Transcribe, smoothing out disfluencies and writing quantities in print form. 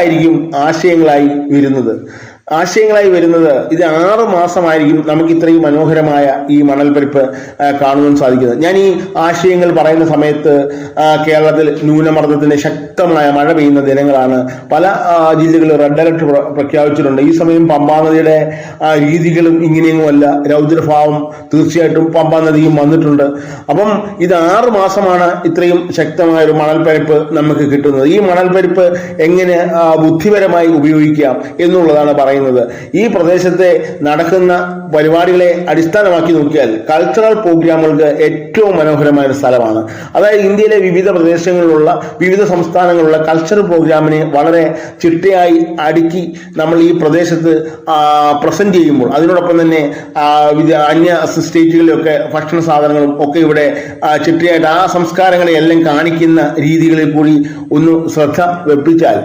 ആയിരിക്കും ആശയങ്ങളായി വരുന്നത് ഇത് 6 മാസമായിരിക്കും നമുക്ക് ഇത്രയും മനോഹരമായ ഈ മണൽപ്പരിപ്പ് കാണുവാൻ സാധിക്കുന്നത്. ഞാൻ ഈ ആശയങ്ങൾ പറയുന്ന സമയത്ത് കേരളത്തിൽ ന്യൂനമർദ്ദത്തിന്റെ ശക്തമായ മഴ പെയ്യുന്ന ദിനങ്ങളാണ്. പല ജില്ലകളിൽ റെഡ് അലർട്ട് പ്രഖ്യാപിച്ചിട്ടുണ്ട്. ഈ സമയം പമ്പാ നദിയുടെ രീതികളും ഇങ്ങനെയൊന്നുമല്ല, രൗദ്രഭാവം തീർച്ചയായിട്ടും പമ്പാ നദിയും വന്നിട്ടുണ്ട്. അപ്പം ഇത് 6 മാസമാണ് ഇത്രയും ശക്തമായ ഒരു മണൽപ്പരിപ്പ് നമുക്ക് കിട്ടുന്നത്. ഈ മണൽപ്പരിപ്പ് എങ്ങനെ ബുദ്ധിപരമായി ഉപയോഗിക്കാം എന്നുള്ളതാണ് പറയുന്നത്. ഈ പ്രദേശത്തെ നടക്കുന്ന പരിപാടികളെ അടിസ്ഥാനമാക്കി നോക്കിയാൽ കൾച്ചറൽ പ്രോഗ്രാമുകൾക്ക് ഏറ്റവും മനോഹരമായ ഒരു സ്ഥലമാണ്. അതായത് ഇന്ത്യയിലെ വിവിധ പ്രദേശങ്ങളിലുള്ള വിവിധ സംസ്ഥാനങ്ങളിലുള്ള കൾച്ചറൽ പ്രോഗ്രാമിനെ വളരെ ചിട്ടയായി അടുക്കി നമ്മൾ ഈ പ്രദേശത്ത് പ്രസന്റ് ചെയ്യുമ്പോൾ അതിനോടൊപ്പം തന്നെ അന്യ സ്റ്റേറ്റുകളിലൊക്കെ ഭക്ഷണ സാധനങ്ങളും ഒക്കെ ഇവിടെ ചിട്ടയായിട്ട് ആ സംസ്കാരങ്ങളെ എല്ലാം കാണിക്കുന്ന രീതികളിൽ കൂടി ഒന്ന് ശ്രദ്ധ വെപ്പിച്ചാൽ